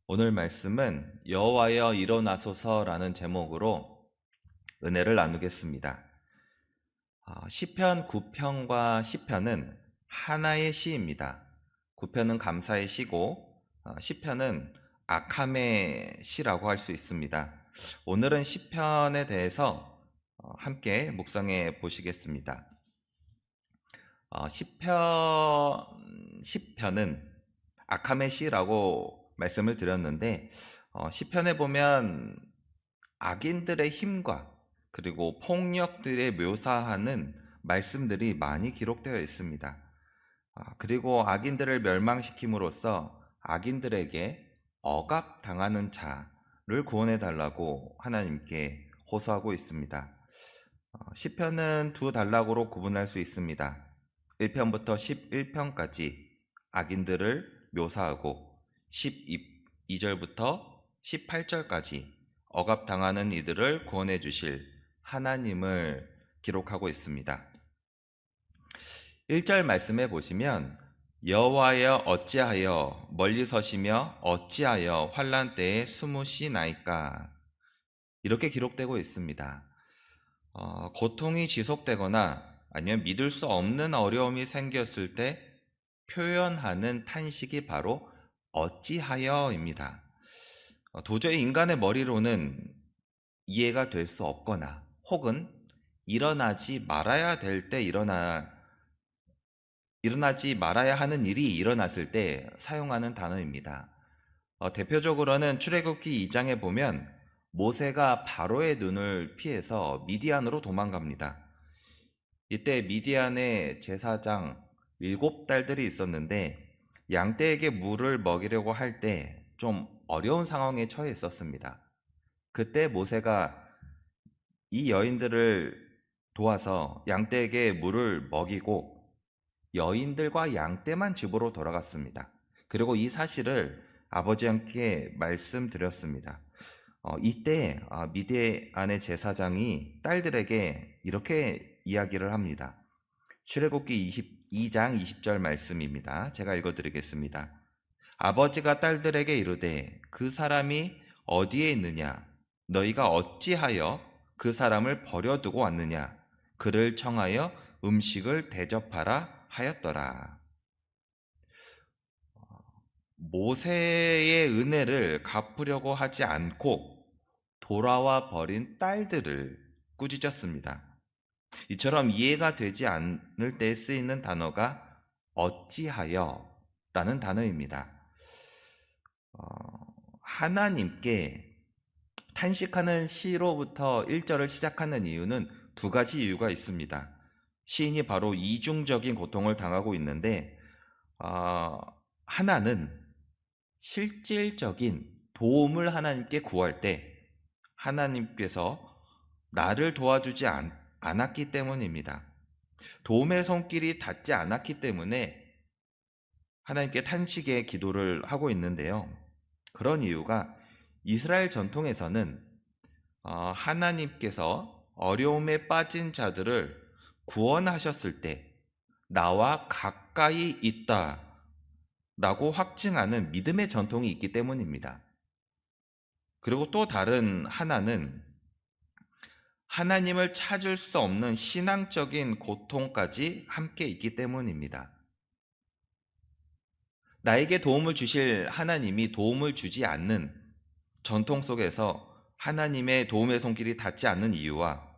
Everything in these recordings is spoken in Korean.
오늘 말씀은 여호와여 일어나소서라는 제목으로 은혜를 나누겠습니다. 시편 9편과 10편은 하나의 시입니다. 9편은 감사의 시고 10편은 악함의 시라고 할 수 있습니다. 오늘은 시편에 대해서 함께 묵상해 보시겠습니다. 시편은 악함의 시라고 말씀을 드렸는데 시편에 보면 악인들의 힘과 그리고 폭력들의 묘사하는 말씀들이 많이 기록되어 있습니다. 그리고 악인들을 멸망시킴으로써 악인들에게 억압당하는 자를 구원해 달라고 하나님께 호소하고 있습니다. 시편은 두 단락으로 구분할 수 있습니다. 1편부터 11편까지 악인들을 묘사하고 12절부터 18절까지 억압당하는 이들을 구원해 주실 하나님을 기록하고 있습니다. 1절 말씀해 보시면 여호와여 어찌하여 멀리 서시며 어찌하여 환난 때에 숨으시나이까 이렇게 기록되고 있습니다. 고통이 지속되거나 아니면 믿을 수 없는 어려움이 생겼을 때 표현하는 탄식이 바로 어찌하여입니다. 도저히 인간의 머리로는 이해가 될 수 없거나 혹은 일어나지 말아야 될 때 일어나지 말아야 하는 일이 일어났을 때 사용하는 단어입니다. 대표적으로는 출애굽기 2장에 보면 모세가 바로의 눈을 피해서 미디안으로 도망갑니다. 이때 미디안의 제사장 7딸들이 있었는데 양떼에게 물을 먹이려고 할 때 좀 어려운 상황에 처해 있었습니다. 그때 모세가 이 여인들을 도와서 양떼에게 물을 먹이고 여인들과 양떼만 집으로 돌아갔습니다. 그리고 이 사실을 아버지께 말씀드렸습니다. 이때 미디안의 제사장이 딸들에게 이렇게 이야기를 합니다. 출애굽기 22장 20절 말씀입니다. 제가 읽어드리겠습니다. 아버지가 딸들에게 이르되 그 사람이 어디에 있느냐? 너희가 어찌하여 그 사람을 버려두고 왔느냐? 그를 청하여 음식을 대접하라 하였더라. 모세의 은혜를 갚으려고 하지 않고 돌아와 버린 딸들을 꾸짖었습니다. 이처럼 이해가 되지 않을 때 쓰이는 단어가 어찌하여 라는 단어입니다. 하나님께 탄식하는 시로부터 1절을 시작하는 이유는 두 가지 이유가 있습니다. 시인이 바로 이중적인 고통을 당하고 있는데 하나는 실질적인 도움을 하나님께 구할 때 하나님께서 나를 도와주지 않았기 때문입니다. 도움의 손길이 닿지 않았기 때문에 하나님께 탄식의 기도를 하고 있는데요. 그런 이유가 이스라엘 전통에서는 하나님께서 어려움에 빠진 자들을 구원하셨을 때 나와 가까이 있다 라고 확증하는 믿음의 전통이 있기 때문입니다. 그리고 또 다른 하나는 하나님을 찾을 수 없는 신앙적인 고통까지 함께 있기 때문입니다. 나에게 도움을 주실 하나님이 도움을 주지 않는 전통 속에서 하나님의 도움의 손길이 닿지 않는 이유와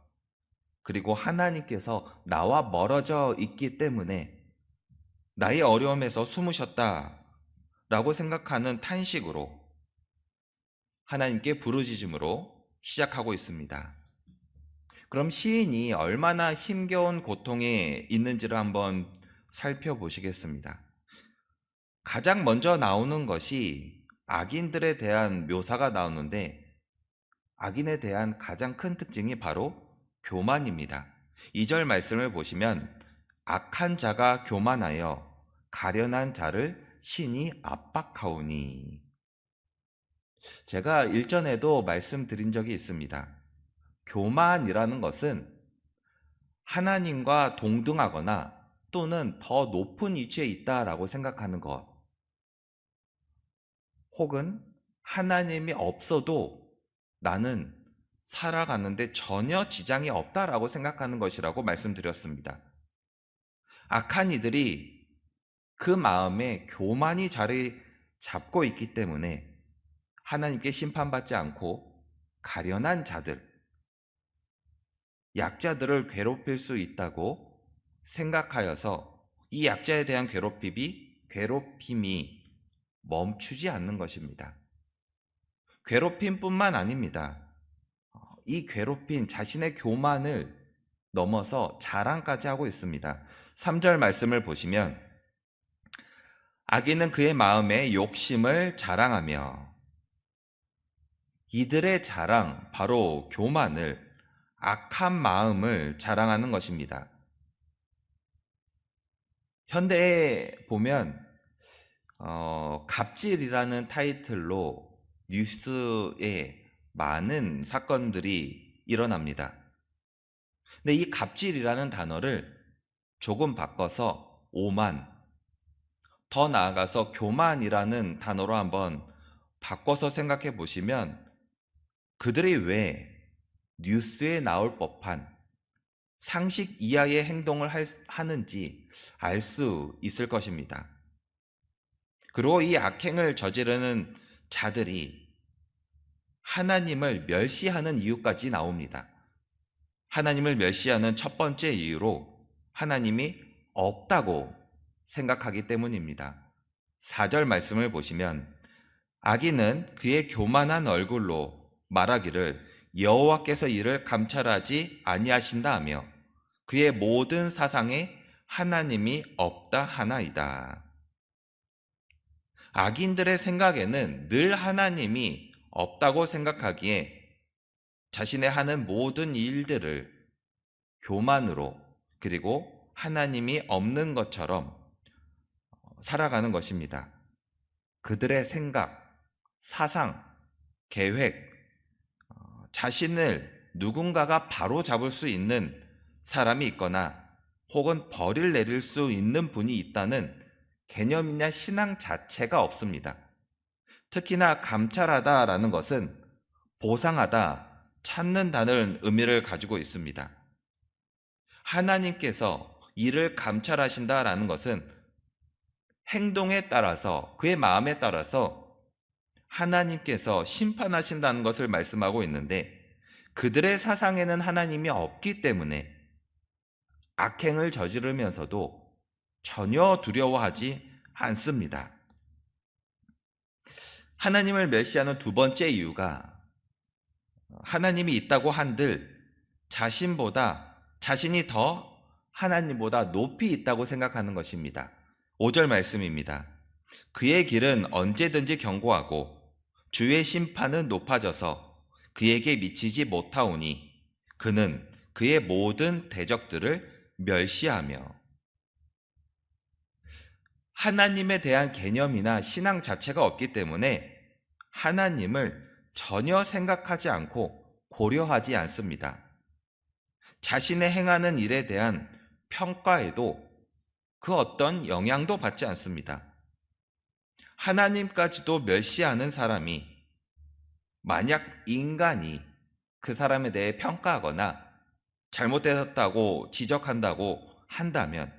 그리고 하나님께서 나와 멀어져 있기 때문에 나의 어려움에서 숨으셨다 라고 생각하는 탄식으로 하나님께 부르짖음으로 시작하고 있습니다. 그럼 시인이 얼마나 힘겨운 고통에 있는지를 한번 살펴보시겠습니다. 가장 먼저 나오는 것이 악인들에 대한 묘사가 나오는데 악인에 대한 가장 큰 특징이 바로 교만입니다. 2절 말씀을 보시면 악한 자가 교만하여 가련한 자를 신이 압박하오니 제가 일전에도 말씀드린 적이 있습니다. 교만이라는 것은 하나님과 동등하거나 또는 더 높은 위치에 있다라고 생각하는 것 혹은 하나님이 없어도 나는 살아가는데 전혀 지장이 없다라고 생각하는 것이라고 말씀드렸습니다. 악한 이들이 그 마음에 교만이 자리 잡고 있기 때문에 하나님께 심판받지 않고 가련한 자들, 약자들을 괴롭힐 수 있다고 생각하여서 이 약자에 대한 괴롭힘이 멈추지 않는 것입니다. 괴롭힘뿐만 아닙니다. 이 괴롭힘, 자신의 교만을 넘어서 자랑까지 하고 있습니다. 3절 말씀을 보시면 악인은 그의 마음에 욕심을 자랑하며, 이들의 자랑, 바로 교만을, 악한 마음을 자랑하는 것입니다. 현대에 보면 갑질이라는 타이틀로 뉴스에 많은 사건들이 일어납니다. 근데 이 갑질이라는 단어를 조금 바꿔서 오만, 더 나아가서 교만이라는 단어로 한번 바꿔서 생각해 보시면 그들이 왜 뉴스에 나올 법한 상식 이하의 행동을 하는지 알 수 있을 것입니다. 그리고 이 악행을 저지르는 자들이 하나님을 멸시하는 이유까지 나옵니다. 하나님을 멸시하는 첫 번째 이유로 하나님이 없다고 생각하기 때문입니다. 4절 말씀을 보시면 악인은 그의 교만한 얼굴로 말하기를 여호와께서 이를 감찰하지 아니하신다 하며 그의 모든 사상에 하나님이 없다 하나이다. 악인들의 생각에는 늘 하나님이 없다고 생각하기에 자신의 하는 모든 일들을 교만으로, 그리고 하나님이 없는 것처럼 살아가는 것입니다. 그들의 생각, 사상, 계획, 자신을 누군가가 바로 잡을 수 있는 사람이 있거나 혹은 벌을 내릴 수 있는 분이 있다는 개념이나 신앙 자체가 없습니다. 특히나 감찰하다라는 것은 보상하다, 찾는다는 의미를 가지고 있습니다. 하나님께서 이를 감찰하신다라는 것은 행동에 따라서, 그의 마음에 따라서 하나님께서 심판하신다는 것을 말씀하고 있는데, 그들의 사상에는 하나님이 없기 때문에 악행을 저지르면서도 전혀 두려워하지 않습니다. 하나님을 멸시하는 두 번째 이유가 하나님이 있다고 한들 자신이 더 하나님보다 높이 있다고 생각하는 것입니다. 5절 말씀입니다. 그의 길은 언제든지 견고하고 주의 심판은 높아져서 그에게 미치지 못하오니 그는 그의 모든 대적들을 멸시하며. 하나님에 대한 개념이나 신앙 자체가 없기 때문에 하나님을 전혀 생각하지 않고 고려하지 않습니다. 자신의 행하는 일에 대한 평가에도 그 어떤 영향도 받지 않습니다. 하나님까지도 멸시하는 사람이 만약 인간이 그 사람에 대해 평가하거나 잘못되었다고 지적한다고 한다면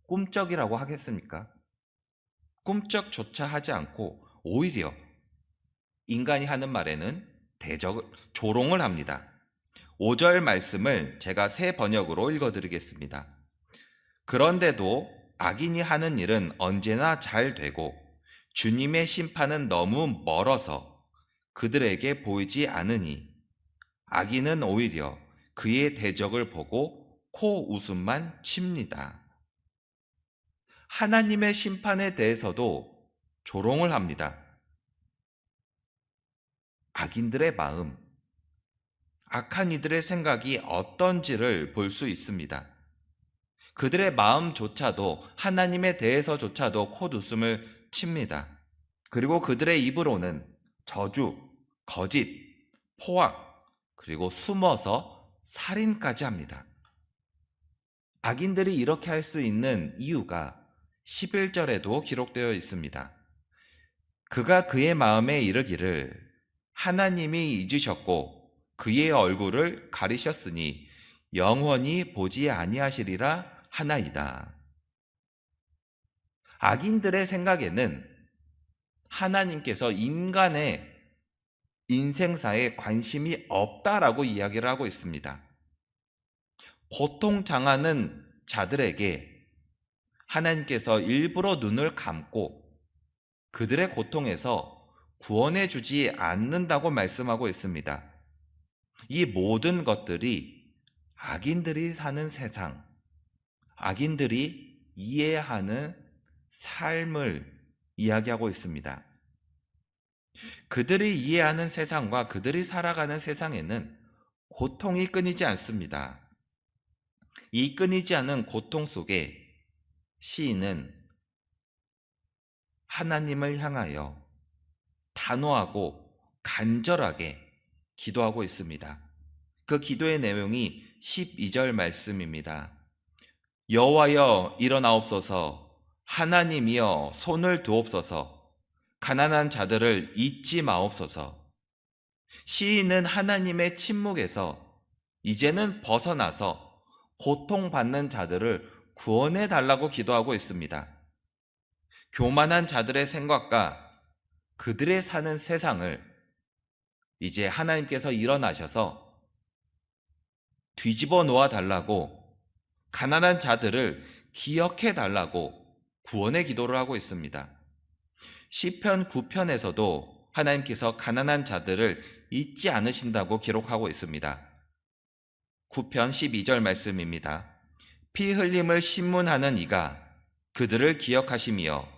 꿈쩍이라고 하겠습니까? 꿈쩍조차 하지 않고 오히려 인간이 하는 말에는 조롱을 합니다. 5절 말씀을 제가 새 번역으로 읽어드리겠습니다. 그런데도 악인이 하는 일은 언제나 잘 되고 주님의 심판은 너무 멀어서 그들에게 보이지 않으니 악인은 오히려 그의 대적을 보고 코웃음만 칩니다. 하나님의 심판에 대해서도 조롱을 합니다. 악인들의 마음, 악한 이들의 생각이 어떤지를 볼 수 있습니다. 그들의 마음조차도, 하나님에 대해서조차도 콧웃음을 칩니다. 그리고 그들의 입으로는 저주, 거짓, 포악, 그리고 숨어서 살인까지 합니다. 악인들이 이렇게 할 수 있는 이유가 11절에도 기록되어 있습니다. 그가 그의 마음에 이르기를 하나님이 잊으셨고 그의 얼굴을 가리셨으니 영원히 보지 아니하시리라 하나이다. 악인들의 생각에는 하나님께서 인간의 인생사에 관심이 없다라고 이야기를 하고 있습니다. 고통당하는 자들에게 하나님께서 일부러 눈을 감고 그들의 고통에서 구원해 주지 않는다고 말씀하고 있습니다. 이 모든 것들이 악인들이 사는 세상, 악인들이 이해하는 삶을 이야기하고 있습니다. 그들이 이해하는 세상과 그들이 살아가는 세상에는 고통이 끊이지 않습니다. 이 끊이지 않는 고통 속에 시인은 하나님을 향하여 단호하고 간절하게 기도하고 있습니다. 그 기도의 내용이 12절 말씀입니다. 여호와여 일어나옵소서, 하나님이여 손을 두옵소서, 가난한 자들을 잊지 마옵소서. 시인은 하나님의 침묵에서 이제는 벗어나서 고통받는 자들을 구원해 달라고 기도하고 있습니다. 교만한 자들의 생각과 그들의 사는 세상을 이제 하나님께서 일어나셔서 뒤집어 놓아 달라고, 가난한 자들을 기억해 달라고 구원의 기도를 하고 있습니다. 시편 9편에서도 하나님께서 가난한 자들을 잊지 않으신다고 기록하고 있습니다. 9편 12절 말씀입니다. 피 흘림을 신문하는 이가 그들을 기억하시며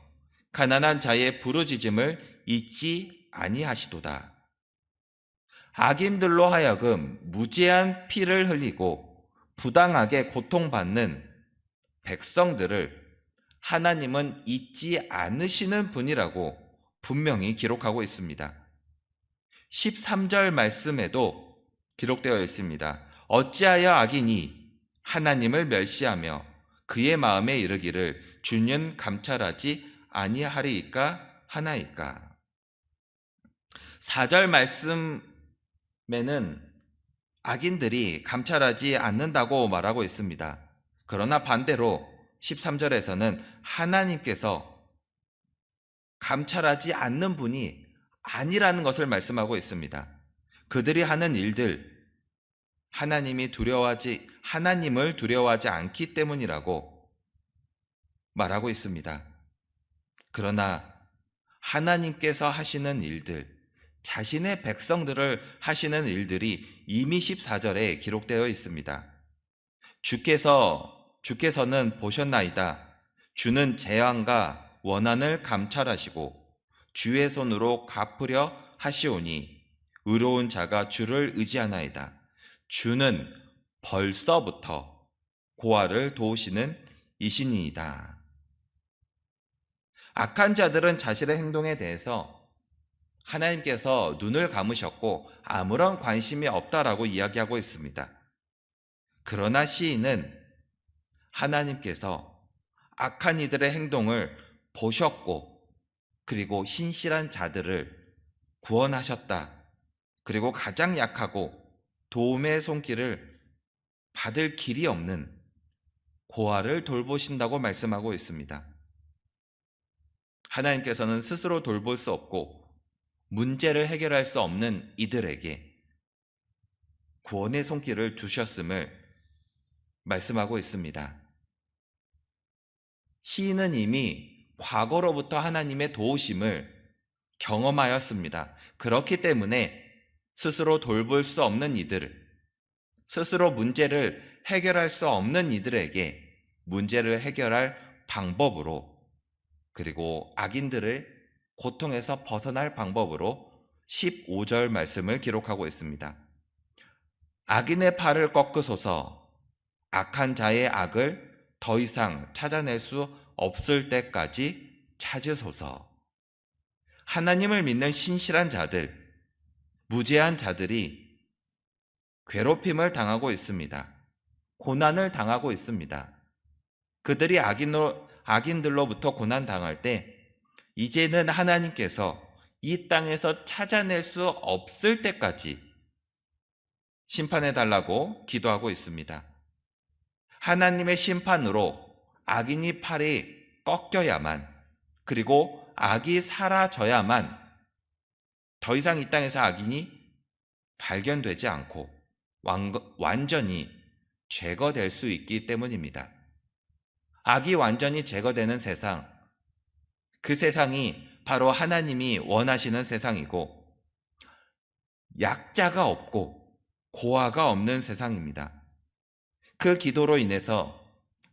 가난한 자의 부르짖음을 잊지 아니하시도다. 악인들로 하여금 무제한 피를 흘리고 부당하게 고통받는 백성들을 하나님은 잊지 않으시는 분이라고 분명히 기록하고 있습니다. 13절 말씀에도 기록되어 있습니다. 어찌하여 악인이 하나님을 멸시하며 그의 마음에 이르기를 주는 감찰하지 아니하리이까 하나이까. 4절 말씀에는 악인들이 감찰하지 않는다고 말하고 있습니다. 그러나 반대로 13절에서는 하나님께서 감찰하지 않는 분이 아니라는 것을 말씀하고 있습니다. 그들이 하는 일들, 하나님을 두려워하지 않기 때문이라고 말하고 있습니다. 그러나 하나님께서 하시는 일들, 자신의 백성들을 하시는 일들이 이미 14절에 기록되어 있습니다. 주께서는 보셨나이다. 주는 재앙과 원한을 감찰하시고 주의 손으로 갚으려 하시오니 의로운 자가 주를 의지하나이다. 주는 벌써부터 고아를 도우시는 이신이이다. 악한 자들은 자신의 행동에 대해서 하나님께서 눈을 감으셨고 아무런 관심이 없다라고 이야기하고 있습니다. 그러나 시인은 하나님께서 악한 이들의 행동을 보셨고 그리고 신실한 자들을 구원하셨다. 그리고 가장 약하고 도움의 손길을 받을 길이 없는 고아를 돌보신다고 말씀하고 있습니다. 하나님께서는 스스로 돌볼 수 없고 문제를 해결할 수 없는 이들에게 구원의 손길을 두셨음을 말씀하고 있습니다. 시인은 이미 과거로부터 하나님의 도우심을 경험하였습니다. 그렇기 때문에 스스로 돌볼 수 없는 이들, 스스로 문제를 해결할 수 없는 이들에게 문제를 해결할 방법으로, 그리고 악인들을 고통에서 벗어날 방법으로 15절 말씀을 기록하고 있습니다. 악인의 팔을 꺾으소서, 악한 자의 악을 더 이상 찾아낼 수 없을 때까지 찾으소서. 하나님을 믿는 신실한 자들, 무죄한 자들이 괴롭힘을 당하고 있습니다. 고난을 당하고 있습니다. 그들이 악인들로부터 고난 당할 때 이제는 하나님께서 이 땅에서 찾아낼 수 없을 때까지 심판해 달라고 기도하고 있습니다. 하나님의 심판으로 악인이 팔이 꺾여야만, 그리고 악이 사라져야만 더 이상 이 땅에서 악인이 발견되지 않고 완전히 제거될 수 있기 때문입니다. 악이 완전히 제거되는 세상, 그 세상이 바로 하나님이 원하시는 세상이고 약자가 없고 고아가 없는 세상입니다. 그 기도로 인해서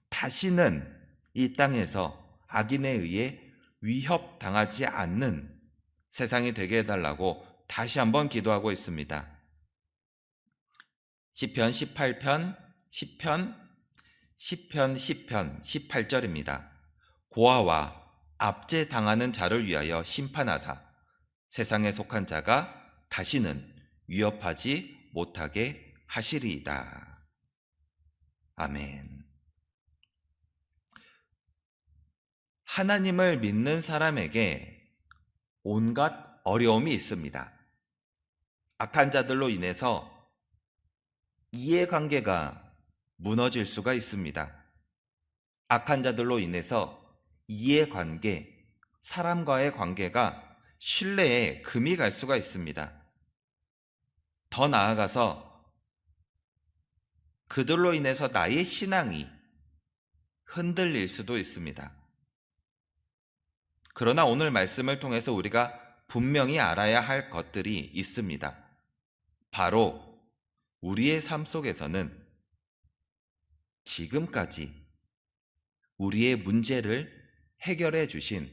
다시는 이 땅에서 악인에 의해 위협당하지 않는 세상이 되게 해달라고 다시 한번 기도하고 있습니다. 시편 18편, 시편 18절입니다. 고아와 압제당하는 자를 위하여 심판하사 세상에 속한 자가 다시는 위협하지 못하게 하시리이다. 아멘. 하나님을 믿는 사람에게 온갖 어려움이 있습니다. 악한 자들로 인해서 이해관계가 무너질 수가 있습니다. 악한 자들로 인해서 이해관계, 사람과의 관계가 신뢰에 금이 갈 수가 있습니다. 더 나아가서 그들로 인해서 나의 신앙이 흔들릴 수도 있습니다. 그러나 오늘 말씀을 통해서 우리가 분명히 알아야 할 것들이 있습니다. 바로 우리의 삶 속에서는 지금까지 우리의 문제를 해결해 주신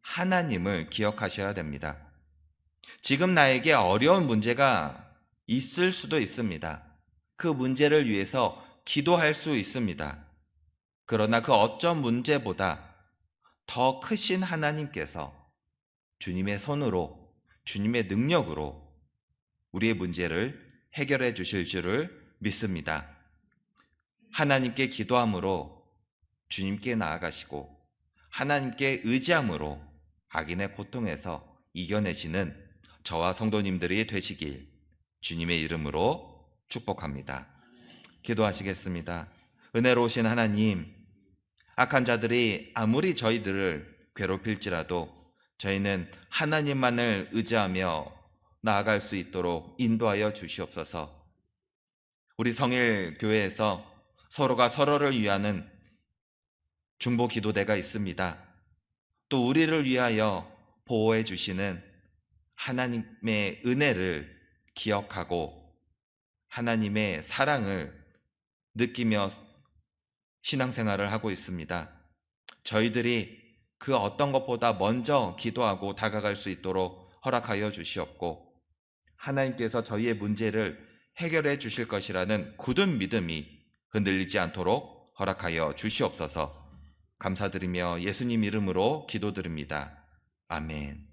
하나님을 기억하셔야 됩니다. 지금 나에게 어려운 문제가 있을 수도 있습니다. 그 문제를 위해서 기도할 수 있습니다. 그러나 그 어떤 문제보다 더 크신 하나님께서 주님의 손으로, 주님의 능력으로 우리의 문제를 해결해 주실 줄을 믿습니다. 하나님께 기도함으로 주님께 나아가시고 하나님께 의지함으로 악인의 고통에서 이겨내시는 저와 성도님들이 되시길 주님의 이름으로 축복합니다. 기도하시겠습니다. 은혜로우신 하나님, 악한 자들이 아무리 저희들을 괴롭힐지라도 저희는 하나님만을 의지하며 나아갈 수 있도록 인도하여 주시옵소서. 우리 성일교회에서 서로가 서로를 위하는 중보기도대가 있습니다. 또 우리를 위하여 보호해 주시는 하나님의 은혜를 기억하고 하나님의 사랑을 느끼며 신앙생활을 하고 있습니다. 저희들이 그 어떤 것보다 먼저 기도하고 다가갈 수 있도록 허락하여 주시옵고 하나님께서 저희의 문제를 해결해 주실 것이라는 굳은 믿음이 흔들리지 않도록 허락하여 주시옵소서. 감사드리며 예수님 이름으로 기도드립니다. 아멘.